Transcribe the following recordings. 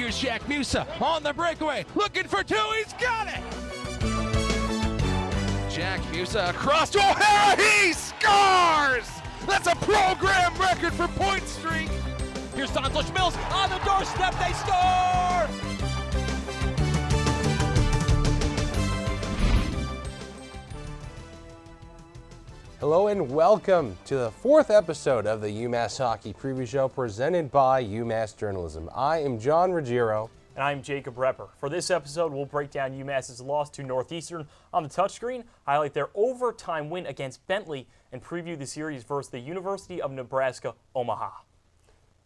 Here's Jack Musa on the breakaway, looking for two, he's got it! Jack Musa across to O'Hara, he scores! That's a program record for point streak! Here's Donald Mills on the doorstep, they score! Hello and welcome to the fourth episode of the UMass Hockey Preview Show presented by UMass Journalism. I am John Ruggiero. And I'm Jacob Repper. For this episode, we'll break down UMass's loss to Northeastern on the touchscreen, highlight their overtime win against Bentley, and preview the series versus the University of Nebraska, Omaha.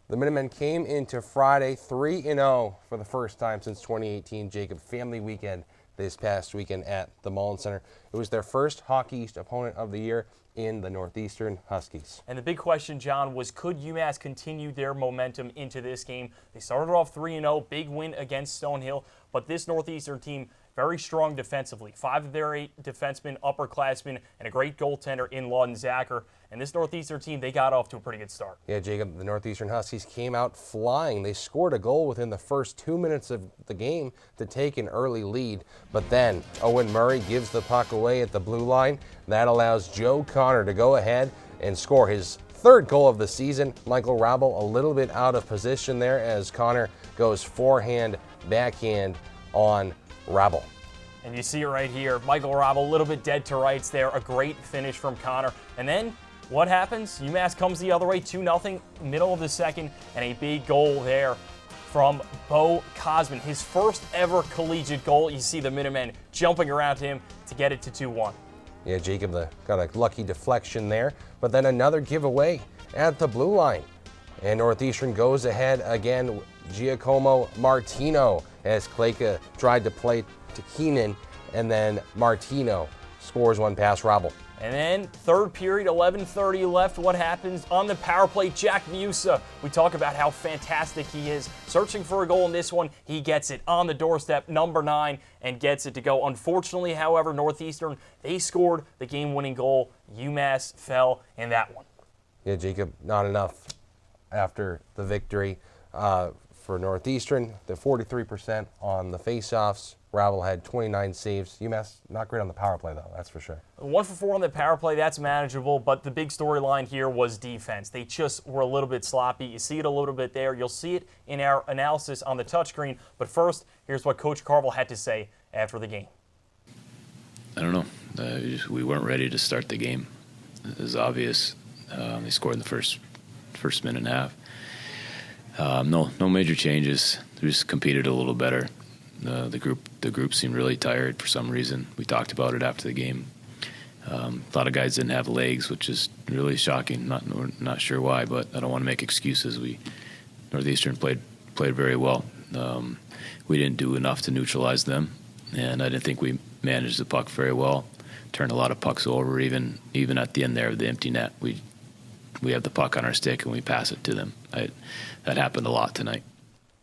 The Minutemen came into Friday 3-0 for the first time since 2018, Jacob, family weekend this past weekend at the Mullen Center. It was their first Hockey East opponent of the year in the Northeastern Huskies. And the big question, John, was could UMass continue their momentum into this game? They started off 3-0, big win against Stonehill, but this Northeastern team very strong defensively. 5 of their 8 defensemen, upperclassmen, and a great goaltender in Lawton Zacher. And this Northeastern team, they got off to a pretty good start. Yeah, Jacob, the Northeastern Huskies came out flying. They scored a goal within the first 2 minutes of the game to take an early lead. But then Owen Murray gives the puck away at the blue line. That allows Joe Connor to go ahead and score his third goal of the season. Michael Rabel a little bit out of position there as Connor goes forehand, backhand on Rabel. And you see it right here. Michael Rabel a little bit dead to rights there. A great finish from Connor. And then what happens? UMass comes the other way, 2-0, middle of the second, and a big goal there from Bo Cosman. His first ever collegiate goal. You see the Minutemen jumping around him to get it to 2-1. Yeah, Jacob got a lucky deflection there, but then another giveaway at the blue line. And Northeastern goes ahead again, Giacomo Martino, as Kleka tried to play to Keenan, and then Martino scores one past Rabel. And then third period, 11:30 left. What happens on the power play? Jack Musa. We talk about how fantastic he is. Searching for a goal in this one. He gets it on the doorstep, number 9, and gets it to go. Unfortunately, however, Northeastern, they scored the game-winning goal. UMass fell in that one. Yeah, Jacob, not enough after the victory for Northeastern. The 43% on the faceoffs. Rabel had 29 saves. UMass not great on the power play, though, that's for sure. 1 for 4 on the power play, that's manageable, but the big storyline here was defense. They just were a little bit sloppy. You see it a little bit there. You'll see it in our analysis on the touchscreen. But first, here's what Coach Carvel had to say after the game. I don't know. We weren't ready to start the game. It was obvious. They scored in the first minute and a half. No major changes. They just competed a little better. The group seemed really tired for some reason. We talked about it after the game. A lot of guys didn't have legs, which is really shocking. Not sure why, but I don't want to make excuses. Northeastern played very well. We didn't do enough to neutralize them, and I didn't think we managed the puck very well. Turned a lot of pucks over, even at the end there of the empty net. We have the puck on our stick and we pass it to them. That happened a lot tonight.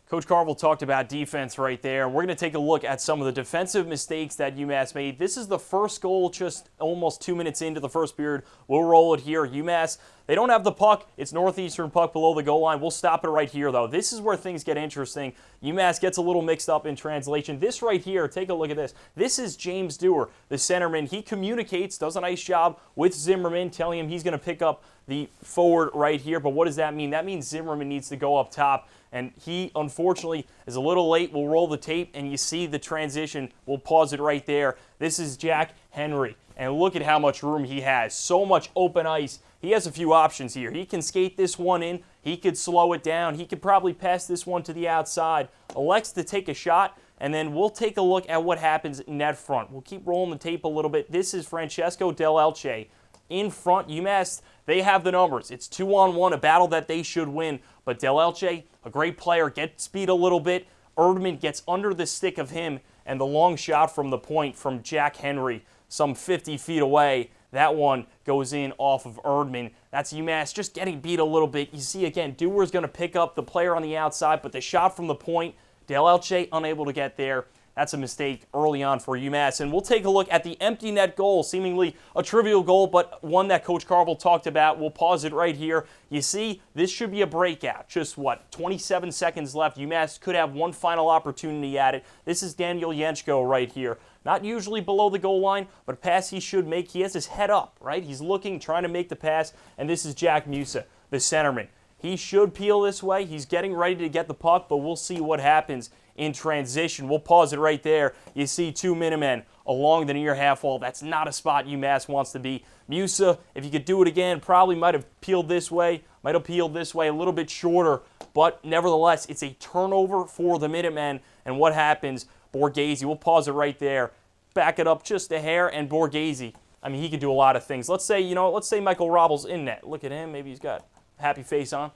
Coach Carvel talked about defense right there. We're going to take a look at some of the defensive mistakes that UMass made. This is the first goal just almost 2 minutes into the first period. We'll roll it here. UMass, they don't have the puck. It's Northeastern puck below the goal line. We'll stop it right here, though. This is where things get interesting. UMass gets a little mixed up in translation. This right here, take a look at this. This is James Dewar, the centerman. He communicates, does a nice job with Zimmerman, telling him he's going to pick up the forward right here. But what does that mean? That means Zimmerman needs to go up top. And he, unfortunately, is a little late. We'll roll the tape, and you see the transition. We'll pause it right there. This is Jack Henry. And look at how much room he has. So much open ice. He has a few options here. He can skate this one in. He could slow it down. He could probably pass this one to the outside. Elects to take a shot, and then we'll take a look at what happens in that front. We'll keep rolling the tape a little bit. This is Francesco Del Elche. In front, UMass, they have the numbers. It's 2-on-1, a battle that they should win. But Del Elche, a great player, gets beat a little bit. Erdman gets under the stick of him, and the long shot from the point from Jack Henry, some 50 feet away. That one goes in off of Erdman. That's UMass just getting beat a little bit. You see, again, Dewar's going to pick up the player on the outside, but the shot from the point, Del Elche unable to get there. That's a mistake early on for UMass. And we'll take a look at the empty net goal, seemingly a trivial goal, but one that Coach Carvel talked about. We'll pause it right here. You see, this should be a breakout. Just, 27 seconds left. UMass could have one final opportunity at it. This is Daniel Jenchko right here. Not usually below the goal line, but a pass he should make. He has his head up, right? He's looking, trying to make the pass, and this is Jack Musa, the centerman. He should peel this way. He's getting ready to get the puck, but we'll see what happens in transition. We'll pause it right there. You see two Minutemen along the near half wall. That's not a spot UMass wants to be. Musa, if you could do it again, probably might have peeled this way, a little bit shorter, but nevertheless, it's a turnover for the Minutemen. And what happens? Borghese, we'll pause it right there. Back it up just a hair, and Borghese, I mean, he could do a lot of things. Let's say Michael Robble's in net. Look at him. Maybe he's got a happy face on.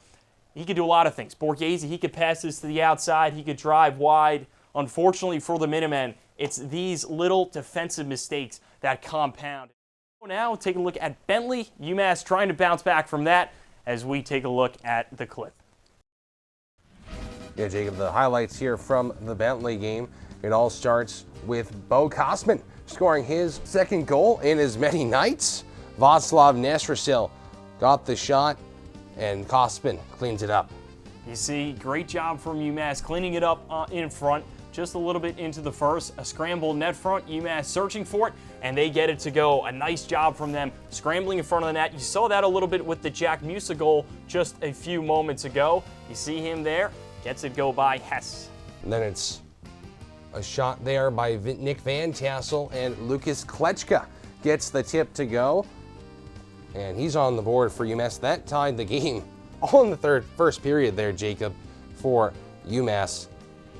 He could do a lot of things. Borghese, he could pass this to the outside. He could drive wide. Unfortunately for the Minutemen, it's these little defensive mistakes that compound. Now take a look at Bentley. UMass trying to bounce back from that as we take a look at the clip. Yeah, Jacob, the highlights here from the Bentley game. It all starts with Bo Kosman scoring his second goal in as many nights. Václav Nestrasil got the shot, and Kosman cleans it up. You see, great job from UMass cleaning it up in front, just a little bit into the first. A scramble net front, UMass searching for it, and they get it to go. A nice job from them, scrambling in front of the net. You saw that a little bit with the Jack Musa goal just a few moments ago. You see him there, gets it go by Hess. And then it's a shot there by Nick Van Tassel, and Lucas Klechka gets the tip to go. And he's on the board for UMass. That tied the game all in the first period there, Jacob, for UMass.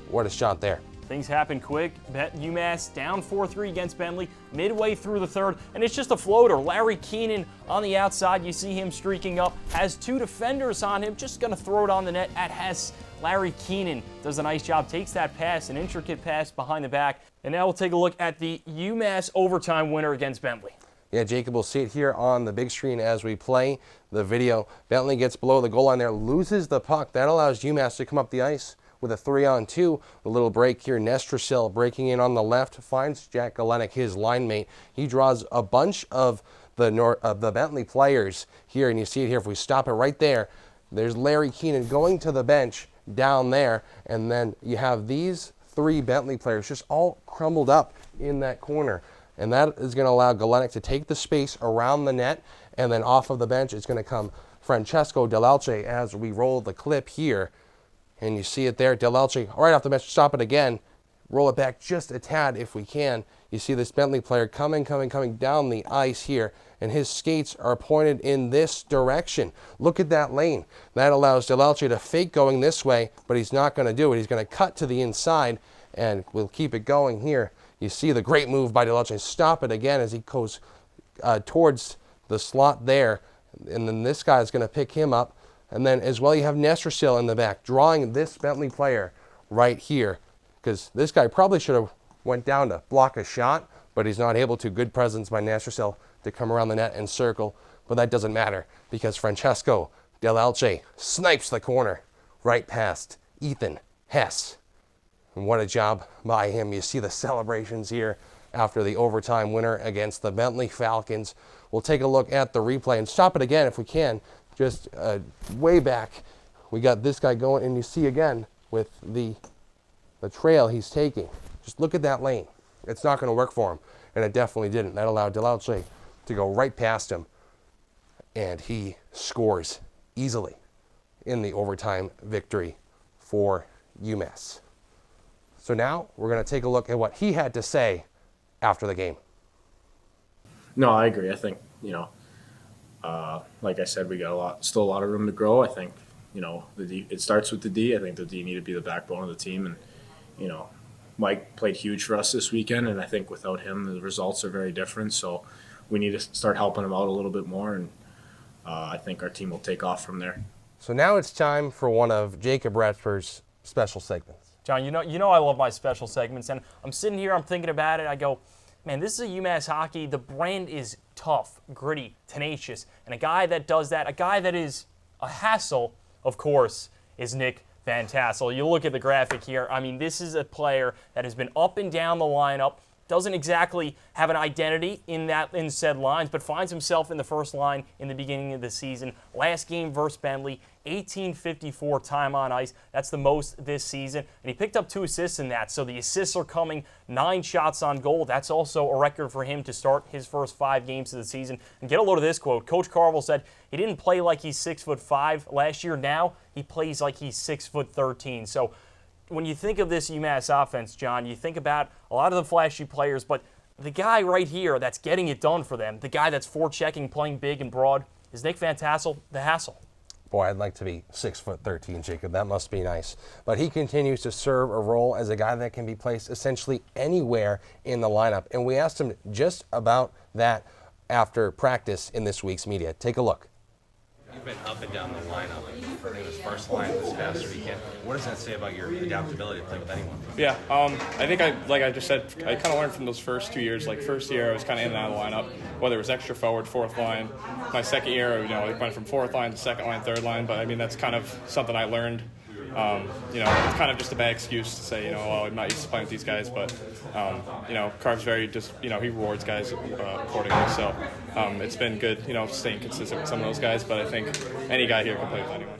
What a shot there. Things happen quick. UMass down 4-3 against Bentley midway through the third, and it's just a floater. Larry Keenan on the outside. You see him streaking up, has two defenders on him, just going to throw it on the net at Hess. Larry Keenan does a nice job, takes that pass, an intricate pass behind the back. And now we'll take a look at the UMass overtime winner against Bentley. Yeah, Jacob, we'll see it here on the big screen as we play the video. Bentley gets below the goal line there, loses the puck. That allows UMass to come up the ice with a 3-on-2. A little break here. Nestrasil breaking in on the left, finds Jack Galenic, his line mate. He draws a bunch of the Bentley players here, and you see it here. If we stop it right there, there's Larry Keenan going to the bench down there, and then you have these three Bentley players just all crumbled up in that corner. And that is going to allow Galenic to take the space around the net, and then off of the bench it's going to come Francesco Dell'Alce as we roll the clip here. And you see it there, Dell'Alce right off the bench, stop it again, roll it back just a tad if we can. You see this Bentley player coming down the ice here, and his skates are pointed in this direction. Look at that lane. That allows Dell'Alce to fake going this way, but he's not going to do it. He's going to cut to the inside, and we'll keep it going here. You see the great move by Dell'Alce. Stop it again as he goes towards the slot there. And then this guy is going to pick him up. And then as well you have Nestrasil in the back, drawing this Bentley player right here. Because this guy probably should have went down to block a shot, but he's not able to. Good presence by Nestrasil to come around the net and circle. But that doesn't matter because Francesco Dell'Alce snipes the corner right past Ethan Hess. And what a job by him. You see the celebrations here after the overtime winner against the Bentley Falcons. We'll take a look at the replay and stop it again if we can. Just way back, we got this guy going, and you see again with the trail he's taking. Just look at that lane. It's not going to work for him, and it definitely didn't. That allowed Dell'Alce to go right past him, and he scores easily in the overtime victory for UMass. So now we're going to take a look at what he had to say after the game. No, I agree. I think, like I said, we got still a lot of room to grow. I think, it starts with the D. I think the D need to be the backbone of the team. And, Mike played huge for us this weekend, and I think without him, the results are very different. So we need to start helping him out a little bit more, and I think our team will take off from there. So now it's time for one of Jacob Ratford's special segments. John, you know I love my special segments, and I'm sitting here, I'm thinking about it, I go, man, this is a UMass hockey. The brand is tough, gritty, tenacious, and a guy that does that, a guy that is a hassle, of course, is Nick Van Tassel. You look at the graphic here. I mean, this is a player that has been up and down the lineup, doesn't exactly have an identity in said lines, but finds himself in the first line in the beginning of the season. Last game versus Bentley, 18:54 time on ice. That's the most this season, and he picked up 2 assists in that, so the assists are coming, 9 shots on goal. That's also a record for him to start his first 5 games of the season. And get a load of this quote. Coach Carvel said he didn't play like he's 6'5" last year. Now he plays like he's 6'13". So when you think of this UMass offense, John, you think about a lot of the flashy players, but the guy right here that's getting it done for them, the guy that's forechecking, playing big and broad, is Nick Van Tassel, the Hassel. Boy, I'd like to be 6'13", Jacob. That must be nice. But he continues to serve a role as a guy that can be placed essentially anywhere in the lineup. And we asked him just about that after practice in this week's media. Take a look. You've been up and down the lineup for this first line this past weekend. What does that say about your adaptability to play with anyone? Yeah, I think like I just said, I kind of learned from those first 2 years. Like first year, I was kind of in and out of the lineup, whether it was extra forward, fourth line. My second year, I went from fourth line to second line, third line. But I mean, that's kind of something I learned. It's kind of just a bad excuse to say, well, I'm not used to playing with these guys, but, Carv's very just, he rewards guys accordingly. So it's been good, staying consistent with some of those guys, but I think any guy here can play with anyone.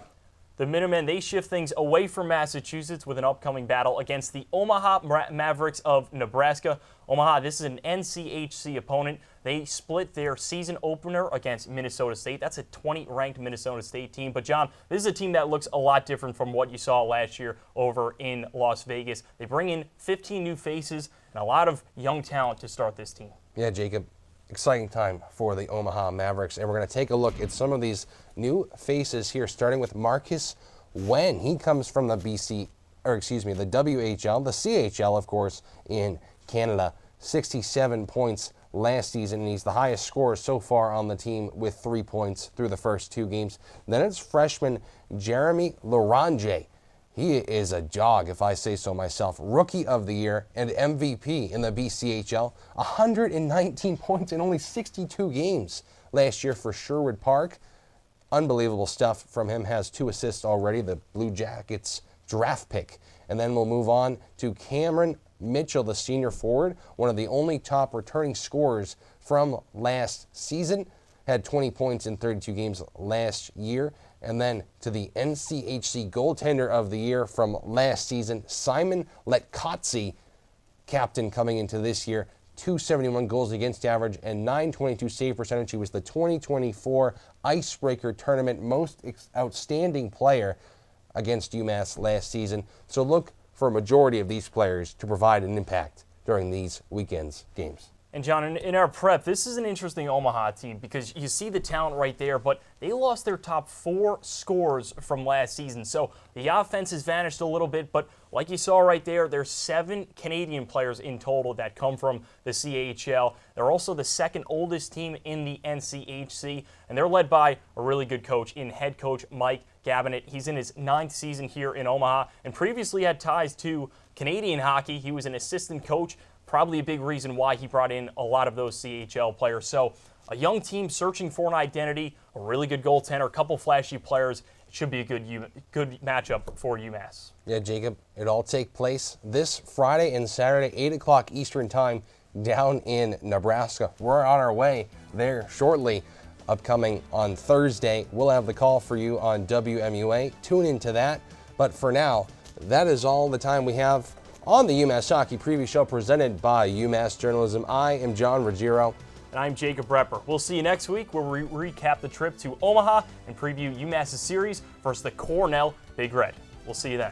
The Minutemen, they shift things away from Massachusetts with an upcoming battle against the Omaha Mavericks of Nebraska. Omaha, this is an NCHC opponent. They split their season opener against Minnesota State. That's a 20th-ranked Minnesota State team. But, John, this is a team that looks a lot different from what you saw last year over in Las Vegas. They bring in 15 new faces and a lot of young talent to start this team. Yeah, Jacob. Exciting time for the Omaha Mavericks, and we're going to take a look at some of these new faces here, starting with Marcus Wen. He comes from the the WHL, the CHL, of course, in Canada. 67 points last season, and he's the highest scorer so far on the team with 3 points through the first 2 games. Then it's freshman Jeremy Larange. He is a jog, if I say so myself. Rookie of the Year and MVP in the BCHL. 119 points in only 62 games last year for Sherwood Park. Unbelievable stuff from him. Has 2 assists already, the Blue Jackets draft pick. And then we'll move on to Cameron Mitchell, the senior forward, one of the only top returning scorers from last season. Had 20 points in 32 games last year. And then to the NCHC Goaltender of the Year from last season, Simon Letkotsi, captain coming into this year, 271 goals against average and 922 save percentage. He was the 2024 Icebreaker Tournament most outstanding player against UMass last season. So look for a majority of these players to provide an impact during these weekend's games. And, John, in our prep, this is an interesting Omaha team because you see the talent right there, but they lost their top 4 scorers from last season. So the offense has vanished a little bit, but like you saw right there, there's 7 Canadian players in total that come from the CHL. They're also the second oldest team in the NCHC, and they're led by a really good coach in head coach Mike Gabinet. He's in his 9th season here in Omaha and previously had ties to Canadian hockey. He was an assistant coach. Probably a big reason why he brought in a lot of those CHL players. So a young team searching for an identity, a really good goaltender, a couple flashy players. It should be a good matchup for UMass. Yeah, Jacob, it all take place this Friday and Saturday, 8 o'clock Eastern Time down in Nebraska. We're on our way there shortly. Upcoming on Thursday, we'll have the call for you on WMUA. Tune into that. But for now, that is all the time we have on the UMass Hockey Preview Show presented by UMass Journalism. I am John Ruggiero. And I'm Jacob Repper. We'll see you next week where we recap the trip to Omaha and preview UMass's series versus the Cornell Big Red. We'll see you then.